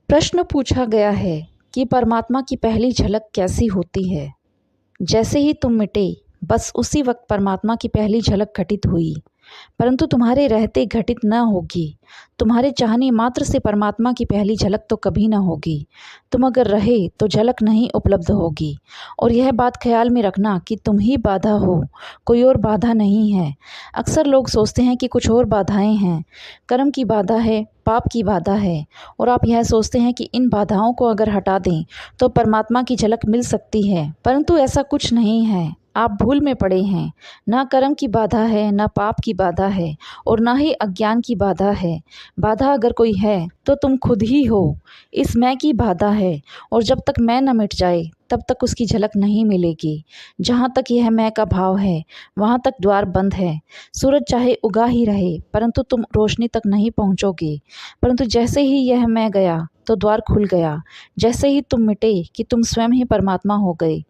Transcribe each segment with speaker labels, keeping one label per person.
Speaker 1: प्रश्न पूछा गया है कि परमात्मा की पहली झलक कैसी होती है। जैसे ही तुम मिटे, बस उसी वक्त परमात्मा की पहली झलक घटित हुई, परंतु तुम्हारे रहते घटित न होगी। तुम्हारे चाहने मात्र से परमात्मा की पहली झलक तो कभी न होगी। तुम अगर रहे तो झलक नहीं उपलब्ध होगी। और यह बात ख्याल में रखना कि तुम ही बाधा हो, कोई और बाधा नहीं है। अक्सर लोग सोचते हैं कि कुछ और बाधाएं हैं, कर्म की बाधा है, पाप की बाधा है, और आप यह सोचते हैं कि इन बाधाओं को अगर हटा दें तो परमात्मा की झलक मिल सकती है, परंतु ऐसा कुछ नहीं है। आप भूल में पड़े हैं। ना कर्म की बाधा है, ना पाप की बाधा है, और ना ही अज्ञान की बाधा है। बाधा अगर कोई है तो तुम खुद ही हो। इस मैं की बाधा है, और जब तक मैं न मिट जाए तब तक उसकी झलक नहीं मिलेगी। जहाँ तक यह मैं का भाव है वहाँ तक द्वार बंद है। सूरज चाहे उगा ही रहे, परंतु तुम रोशनी तक नहीं पहुँचोगे। परंतु जैसे ही यह मैं गया तो द्वार खुल गया। जैसे ही तुम मिटे कि तुम स्वयं ही परमात्मा हो गए।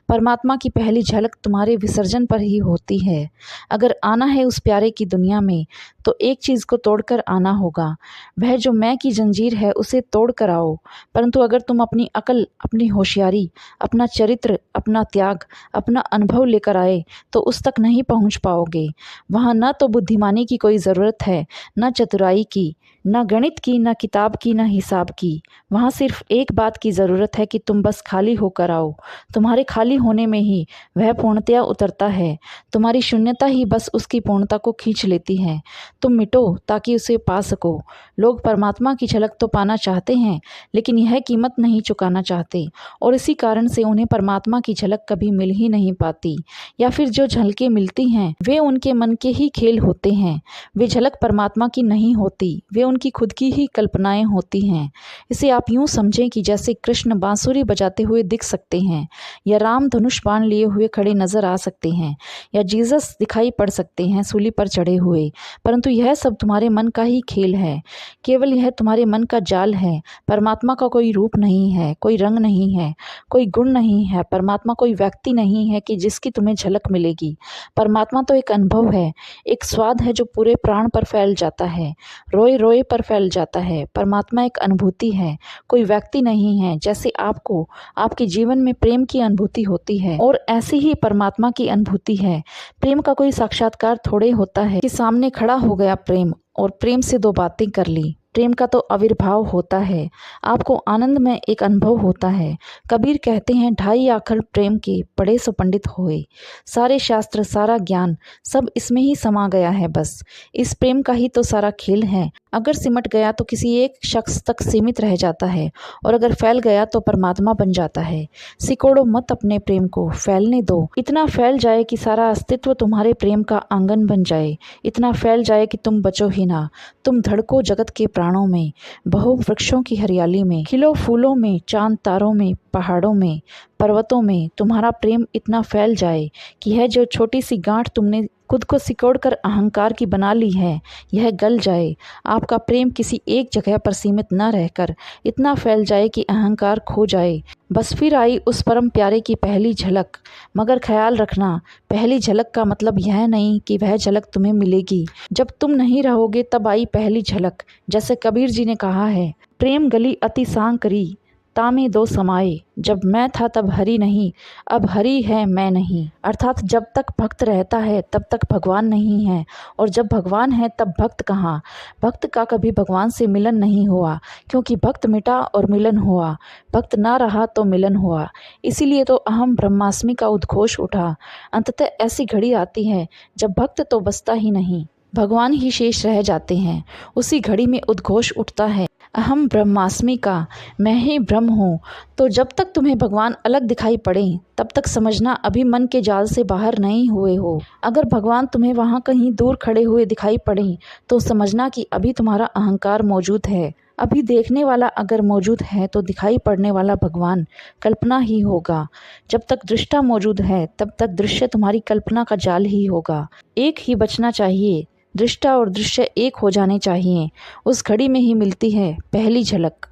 Speaker 1: परमात्मा की पहली झलक तुम्हारे विसर्जन पर ही होती है। अगर आना है उस प्यारे की दुनिया में तो एक चीज़ को तोड़कर आना होगा। वह जो मैं की जंजीर है उसे तोड़ कर आओ। परंतु अगर तुम अपनी अकल, अपनी होशियारी, अपना चरित्र, अपना त्याग, अपना अनुभव लेकर आए तो उस तक नहीं पहुंच पाओगे। वहाँ न तो बुद्धिमानी की कोई ज़रूरत है, न चतुराई की, न गणित की, न किताब की, न हिसाब की। वहाँ सिर्फ एक बात की ज़रूरत है कि तुम बस खाली होकर आओ। तुम्हारे खाली होने में ही वह पूर्णतया उतरता है। तुम्हारी शून्यता ही बस उसकी पूर्णता को खींच लेती है। तुम मिटो ताकि उसे पा सको। लोग परमात्मा की झलक तो पाना चाहते हैं, लेकिन यह कीमत नहीं चुकाना चाहते, और इसी कारण से उन्हें परमात्मा की झलक कभी मिल ही नहीं पाती। या फिर जो झलकें मिलती हैं वे उनके मन के ही खेल होते हैं। वे झलक परमात्मा की नहीं होती, वे उनकी खुद की ही कल्पनाएं होती हैं। इसे आप यूं समझें कि जैसे कृष्ण बांसुरी बजाते हुए दिख सकते हैं, या राम धनुष बाण लिए हुए खड़े नजर आ सकते हैं, या जीसस दिखाई पड़ सकते हैं सूली पर चढ़े हुए, परंतु यह सब तुम्हारे मन का ही खेल है। केवल यह तुम्हारे मन का जाल है। परमात्मा का कोई रूप नहीं है, कोई रंग नहीं है, कोई गुण नहीं है। परमात्मा कोई व्यक्ति नहीं है कि जिसकी तुम्हें झलक मिलेगी। परमात्मा तो एक अनुभव है, एक स्वाद है जो पूरे प्राण पर फैल जाता है, रोए रोए पर फैल जाता है। परमात्मा एक अनुभूति है, कोई व्यक्ति नहीं है। जैसे आपको आपके जीवन में प्रेम की अनुभूति होती है, और ऐसी ही परमात्मा की अनुभूति है। प्रेम का कोई साक्षात्कार थोड़े होता है कि सामने खड़ा हो गया प्रेम और प्रेम से दो बातें कर ली। प्रेम का तो आविर्भाव होता है, आपको आनंद में एक अनुभव होता है। कबीर कहते हैं, ढाई आखर प्रेम के पढ़े सो पंडित होए। सारे शास्त्र, सारा ज्ञान सब इसमें ही समा गया है। बस इस प्रेम का ही तो सारा खेल है। अगर सिमट गया तो किसी एक शख्स तक सीमित रह जाता है, और अगर फैल गया तो परमात्मा बन जाता है। सिकोड़ो मत अपने प्रेम को, फैलने दो। इतना फैल जाए कि सारा अस्तित्व तुम्हारे प्रेम का आंगन बन जाए। इतना फैल जाए कि तुम बचो ही ना। तुम धड़को जगत के प्राणों में, बहो वृक्षों की हरियाली में, खिलो फूलों में, चांद तारों में, पहाड़ों में, पर्वतों में। तुम्हारा प्रेम इतना फैल जाए कि यह जो छोटी सी गांठ तुमने खुद को सिकोड़ कर अहंकार की बना ली है, यह गल जाए। आपका प्रेम किसी एक जगह पर सीमित न रहकर इतना फैल जाए कि अहंकार खो जाए। बस फिर आई उस परम प्यारे की पहली झलक। मगर ख्याल रखना, पहली झलक का मतलब यह नहीं कि वह झलक तुम्हें मिलेगी जब तुम नहीं रहोगे। तब आई पहली झलक। जैसे कबीर जी ने कहा है, प्रेम गली अति सांग करी, तामे दो समाए। जब मैं था तब हरि नहीं, अब हरि है मैं नहीं। अर्थात जब तक भक्त रहता है तब तक भगवान नहीं है, और जब भगवान है तब भक्त कहाँ। भक्त का कभी भगवान से मिलन नहीं हुआ, क्योंकि भक्त मिटा और मिलन हुआ। भक्त ना रहा तो मिलन हुआ। इसीलिए तो अहम ब्रह्मास्मि का उद्घोष उठा। अंततः ऐसी घड़ी आती है जब भक्त तो बसता ही नहीं, भगवान ही शेष रह जाते हैं। उसी घड़ी में उद्घोष उठता है, अहम ब्रह्मास्मि का, मैं ही ब्रह्म हूँ। तो जब तक तुम्हें भगवान अलग दिखाई पड़े तब तक समझना अभी मन के जाल से बाहर नहीं हुए हो। अगर भगवान तुम्हें वहाँ कहीं दूर खड़े हुए दिखाई पड़े तो समझना कि अभी तुम्हारा अहंकार मौजूद है। अभी देखने वाला अगर मौजूद है तो दिखाई पड़ने वाला भगवान कल्पना ही होगा। जब तक दृष्टा मौजूद है तब तक दृश्य तुम्हारी कल्पना का जाल ही होगा। एक ही बचना चाहिए, दृष्टा और दृश्य एक हो जाने चाहिए। उस घड़ी में ही मिलती है पहली झलक।